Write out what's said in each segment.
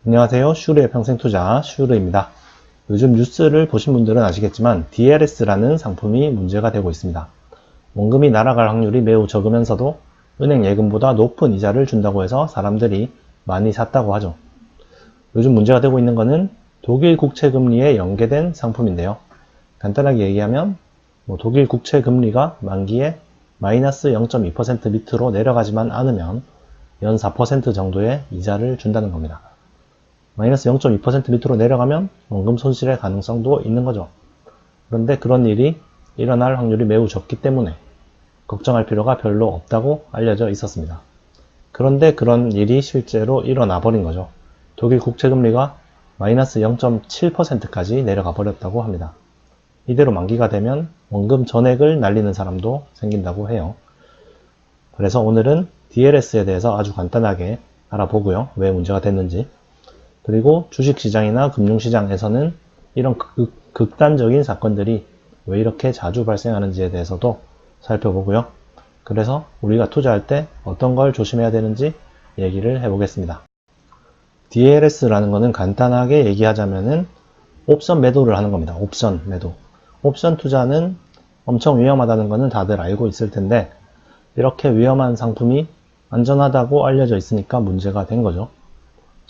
안녕하세요. 슈르의 평생투자 슈르입니다. 요즘 뉴스를 보신 분들은 아시겠지만 DLS라는 상품이 문제가 되고 있습니다. 원금이 날아갈 확률이 매우 적으면서도 은행 예금보다 높은 이자를 준다고 해서 사람들이 많이 샀다고 하죠. 요즘 문제가 되고 있는 것은 독일 국채금리에 연계된 상품인데요. 간단하게 얘기하면 독일 국채금리가 만기에 마이너스 0.2% 밑으로 내려가지만 않으면 연 4% 정도의 이자를 준다는 겁니다. 마이너스 0.2% 밑으로 내려가면 원금 손실의 가능성도 있는 거죠. 그런데 그런 일이 일어날 확률이 매우 적기 때문에 걱정할 필요가 별로 없다고 알려져 있었습니다. 그런데 그런 일이 실제로 일어나 버린 거죠. 독일 국채금리가 마이너스 0.7%까지 내려가 버렸다고 합니다. 이대로 만기가 되면 원금 전액을 날리는 사람도 생긴다고 해요. 그래서 오늘은 DLS에 대해서 아주 간단하게 알아보고요. 왜 문제가 됐는지. 그리고 주식시장이나 금융시장에서는 이런 극단적인 사건들이 왜 이렇게 자주 발생하는지에 대해서도 살펴보고요. 그래서 우리가 투자할 때 어떤 걸 조심해야 되는지 얘기를 해보겠습니다. DLS라는 것은 간단하게 얘기하자면은 옵션 매도를 하는 겁니다. 옵션 매도. 옵션 투자는 엄청 위험하다는 것은 다들 알고 있을 텐데 이렇게 위험한 상품이 안전하다고 알려져 있으니까 문제가 된 거죠.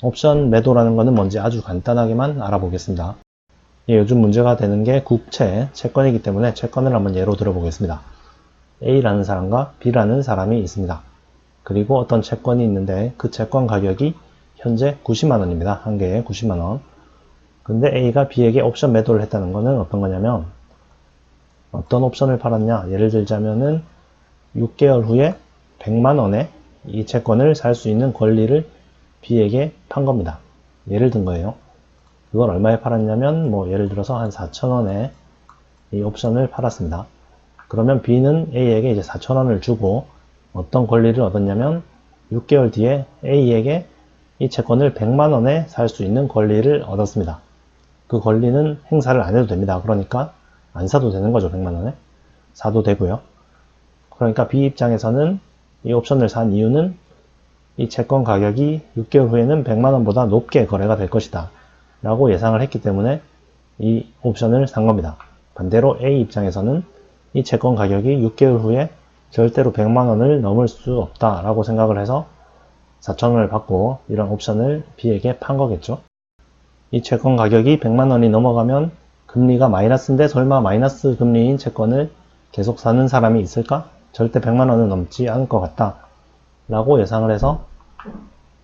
옵션 매도라는 것은 뭔지 아주 간단하게만 알아보겠습니다. 요즘 문제가 되는 게 국채, 채권이기 때문에 채권을 한번 예로 들어보겠습니다. A라는 사람과 B라는 사람이 있습니다. 그리고 어떤 채권이 있는데 그 채권 가격이 현재 90만원입니다. 한 개에 90만원. 근데 A가 B에게 옵션 매도를 했다는 것은 어떤 거냐면 어떤 옵션을 팔았냐? 예를 들자면은 6개월 후에 100만원에 이 채권을 살 수 있는 권리를 B에게 판 겁니다. 예를 든 거예요. 그걸 얼마에 팔았냐면 예를 들어서 한 4,000원에 이 옵션을 팔았습니다. 그러면 B는 A에게 이제 4,000원을 주고 어떤 권리를 얻었냐면 6개월 뒤에 A에게 이 채권을 100만원에 살 수 있는 권리를 얻었습니다. 그 권리는 행사를 안 해도 됩니다. 그러니까 안 사도 되는 거죠. 100만원에. 사도 되고요. 그러니까 B 입장에서는 이 옵션을 산 이유는 이 채권 가격이 6개월 후에는 100만원보다 높게 거래가 될 것이다 라고 예상을 했기 때문에 이 옵션을 산 겁니다. 반대로 A 입장에서는 이 채권 가격이 6개월 후에 절대로 100만원을 넘을 수 없다 라고 생각을 해서 4,000원을 받고 이런 옵션을 B에게 판 거겠죠. 이 채권 가격이 100만원이 넘어가면 금리가 마이너스인데 설마 마이너스 금리인 채권을 계속 사는 사람이 있을까? 절대 100만원은 넘지 않을 것 같다 라고 예상을 해서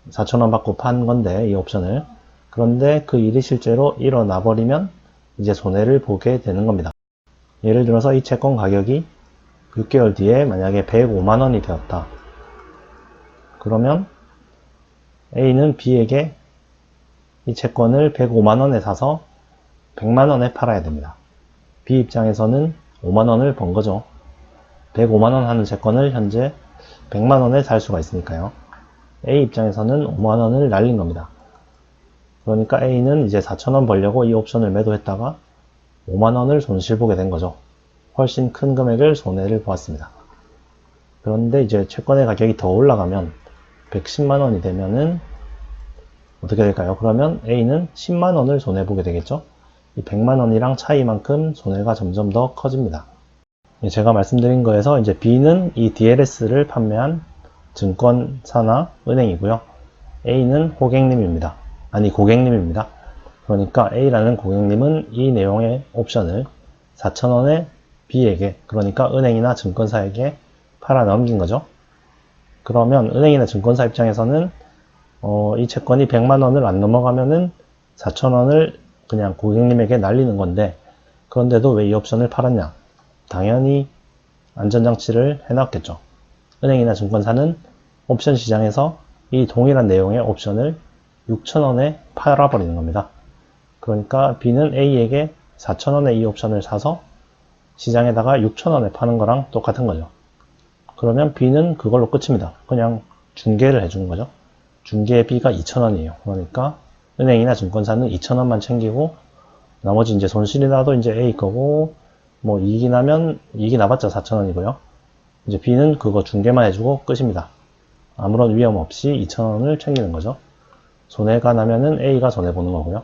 4,000원 받고 판 건데 이 옵션을. 그런데 그 일이 실제로 일어나 버리면 이제 손해를 보게 되는 겁니다. 예를 들어서 이 채권 가격이 6개월 뒤에 만약에 105만원이 되었다. 그러면 A는 B에게 이 채권을 105만원에 사서 100만원에 팔아야 됩니다. B 입장에서는 5만원을 번 거죠. 105만원 하는 채권을 현재 100만원에 살 수가 있으니까요. A 입장에서는 5만원을 날린 겁니다. 그러니까 A는 이제 4,000원 벌려고 이 옵션을 매도했다가 5만원을 손실 보게 된 거죠. 훨씬 큰 금액을 손해를 보았습니다. 그런데 이제 채권의 가격이 더 올라가면 110만원이 되면은 어떻게 될까요? 그러면 A는 10만원을 손해보게 되겠죠? 이 100만원이랑 차이만큼 손해가 점점 더 커집니다. 제가 말씀드린 거에서 이제 B는 이 DLS를 판매한 증권사나 은행이고요. A는 고객님입니다. 그러니까 A라는 고객님은 이 내용의 옵션을 4,000원에 B에게, 그러니까 은행이나 증권사에게 팔아 넘긴 거죠. 그러면 은행이나 증권사 입장에서는 이 채권이 100만원을 안 넘어가면은 4,000원을 그냥 고객님에게 날리는 건데 그런데도 왜 이 옵션을 팔았냐? 당연히 안전장치를 해놨겠죠. 은행이나 증권사는 옵션 시장에서 이 동일한 내용의 옵션을 6,000원에 팔아버리는 겁니다. 그러니까 B는 A에게 4,000원에 이 옵션을 사서 시장에다가 6,000원에 파는 거랑 똑같은 거죠. 그러면 B는 그걸로 끝입니다. 그냥 중개를 해주는 거죠. 중개의 B가 2,000원이에요. 그러니까 은행이나 증권사는 2,000원만 챙기고 나머지 이제 손실이 나도 이제 A 거고 이익이 나면 이익이 나봤자 4,000원이고요. 이제 B는 그거 중개만 해주고 끝입니다. 아무런 위험 없이 2,000원을 챙기는 거죠. 손해가 나면은 A가 손해보는 거고요.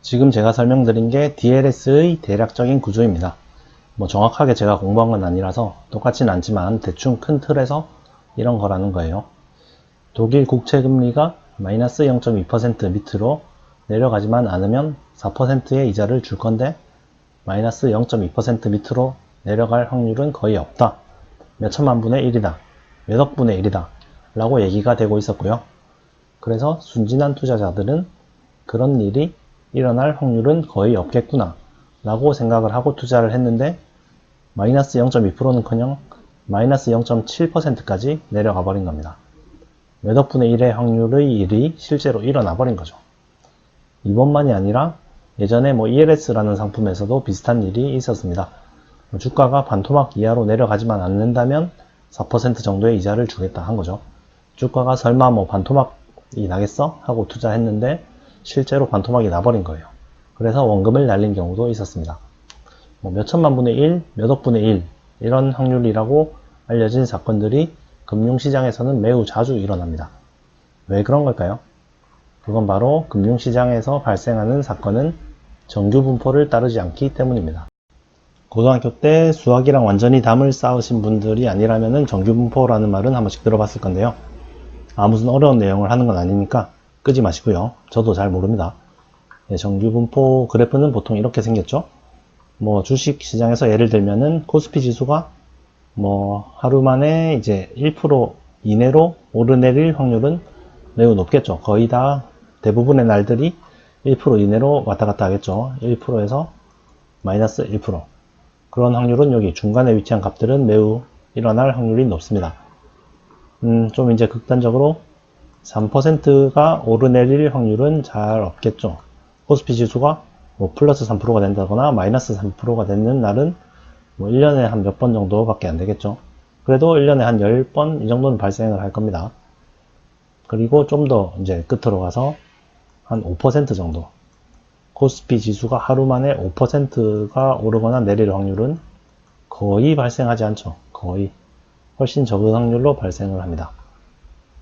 지금 제가 설명드린 게 DLS의 대략적인 구조입니다. 뭐 정확하게 제가 공부한 건 아니라서 똑같진 않지만 대충 큰 틀에서 이런 거라는 거예요. 독일 국채금리가 마이너스 0.2% 밑으로 내려가지만 않으면 4%의 이자를 줄 건데 마이너스 0.2% 밑으로 내려갈 확률은 거의 없다. 몇 천만 분의 1이다. 몇 억 분의 1이다. 라고 얘기가 되고 있었고요. 그래서 순진한 투자자들은 그런 일이 일어날 확률은 거의 없겠구나 라고 생각을 하고 투자를 했는데 마이너스 0.2%는커녕 마이너스 0.7%까지 내려가 버린 겁니다. 몇 억 분의 1의 확률의 일이 실제로 일어나 버린 거죠. 이번만이 아니라 예전에 ELS라는 상품에서도 비슷한 일이 있었습니다. 주가가 반토막 이하로 내려가지만 않는다면 4% 정도의 이자를 주겠다 한 거죠. 주가가 설마 반토막이 나겠어? 하고 투자했는데 실제로 반토막이 나버린 거예요. 그래서 원금을 날린 경우도 있었습니다. 몇 천만 분의 1, 몇 억 분의 1 이런 확률이라고 알려진 사건들이 금융시장에서는 매우 자주 일어납니다. 왜 그런 걸까요? 그건 바로 금융시장에서 발생하는 사건은 정규 분포를 따르지 않기 때문입니다. 고등학교 때 수학이랑 완전히 담을 쌓으신 분들이 아니라면 정규 분포라는 말은 한 번씩 들어봤을 건데요. 무슨 어려운 내용을 하는 건 아니니까 끄지 마시고요. 저도 잘 모릅니다. 정규 분포 그래프는 보통 이렇게 생겼죠. 주식 시장에서 예를 들면은 코스피 지수가 하루 만에 이제 1% 이내로 오르내릴 확률은 매우 높겠죠. 거의 다 대부분의 날들이 1% 이내로 왔다 갔다 하겠죠. 1%에서 마이너스 1%. 그런 확률은 여기 중간에 위치한 값들은 매우 일어날 확률이 높습니다. 좀 이제 극단적으로 3%가 오르내릴 확률은 잘 없겠죠. 코스피 지수가 플러스 3%가 된다거나 마이너스 3%가 되는 날은 1년에 한 몇 번 정도밖에 안 되겠죠. 그래도 1년에 한 10번 이 정도는 발생을 할 겁니다. 그리고 좀 더 이제 끝으로 가서 한 5% 정도. 코스피 지수가 하루 만에 5%가 오르거나 내릴 확률은 거의 발생하지 않죠. 거의. 훨씬 적은 확률로 발생을 합니다.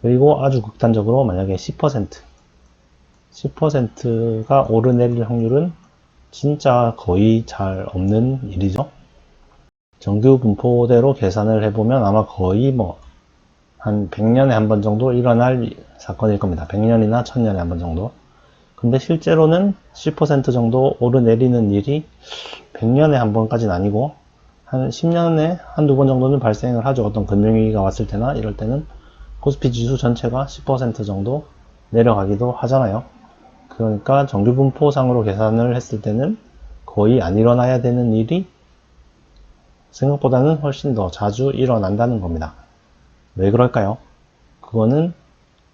그리고 아주 극단적으로 만약에 10%가 오르내릴 확률은 진짜 거의 잘 없는 일이죠. 정규 분포대로 계산을 해보면 아마 거의 한 100년에 한 번 정도 일어날 사건일 겁니다. 100년이나 1000년에 한 번 정도. 근데 실제로는 10% 정도 오르내리는 일이 100년에 한 번까지는 아니고 한 10년에 한두 번 정도는 발생을 하죠. 어떤 금융위기가 왔을 때나 이럴 때는 코스피 지수 전체가 10% 정도 내려가기도 하잖아요. 그러니까 정규 분포상으로 계산을 했을 때는 거의 안 일어나야 되는 일이 생각보다는 훨씬 더 자주 일어난다는 겁니다. 왜 그럴까요? 그거는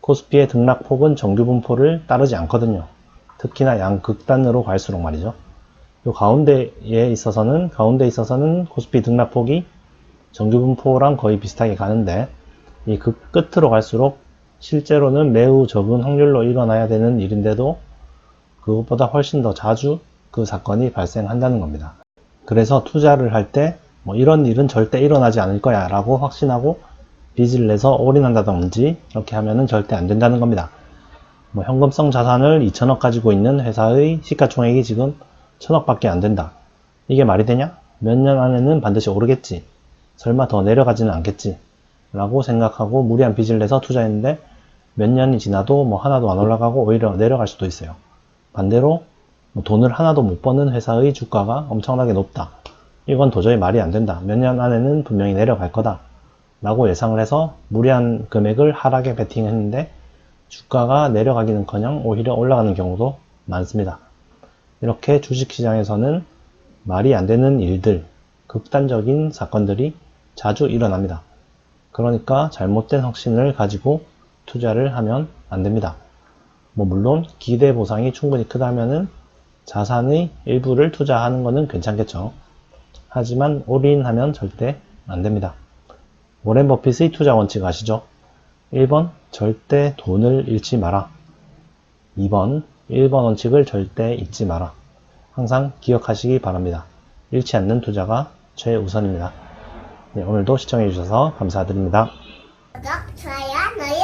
코스피의 등락폭은 정규 분포를 따르지 않거든요. 특히나 양극단으로 갈수록 말이죠. 요 가운데에 있어서는 코스피 등락폭이 정규 분포랑 거의 비슷하게 가는데 이 끝으로 갈수록 실제로는 매우 적은 확률로 일어나야 되는 일인데도 그것보다 훨씬 더 자주 그 사건이 발생한다는 겁니다. 그래서 투자를 할 때 이런 일은 절대 일어나지 않을 거야 라고 확신하고 빚을 내서 올인한다든지 이렇게 하면은 절대 안 된다는 겁니다. 현금성 자산을 2천억 가지고 있는 회사의 시가총액이 지금 1000억 밖에 안 된다. 이게 말이 되냐? 몇 년 안에는 반드시 오르겠지. 설마 더 내려가지는 않겠지. 라고 생각하고 무리한 빚을 내서 투자했는데 몇 년이 지나도 하나도 안 올라가고 오히려 내려갈 수도 있어요. 반대로 돈을 하나도 못 버는 회사의 주가가 엄청나게 높다. 이건 도저히 말이 안 된다. 몇 년 안에는 분명히 내려갈 거다. 라고 예상을 해서 무리한 금액을 하락에 베팅했는데 주가가 내려가기는커녕 오히려 올라가는 경우도 많습니다. 이렇게 주식시장에서는 말이 안 되는 일들, 극단적인 사건들이 자주 일어납니다. 그러니까 잘못된 확신을 가지고 투자를 하면 안 됩니다. 물론 기대 보상이 충분히 크다면은 자산의 일부를 투자하는 것은 괜찮겠죠. 하지만 올인하면 절대 안 됩니다. 워렌 버핏의 투자 원칙 아시죠? 1번 절대 돈을 잃지 마라. 2번 1번 원칙을 절대 잊지 마라. 항상 기억하시기 바랍니다. 잃지 않는 투자가 최우선입니다. 네, 오늘도 시청해주셔서 감사드립니다. 구독, 좋아요 눌러주세요.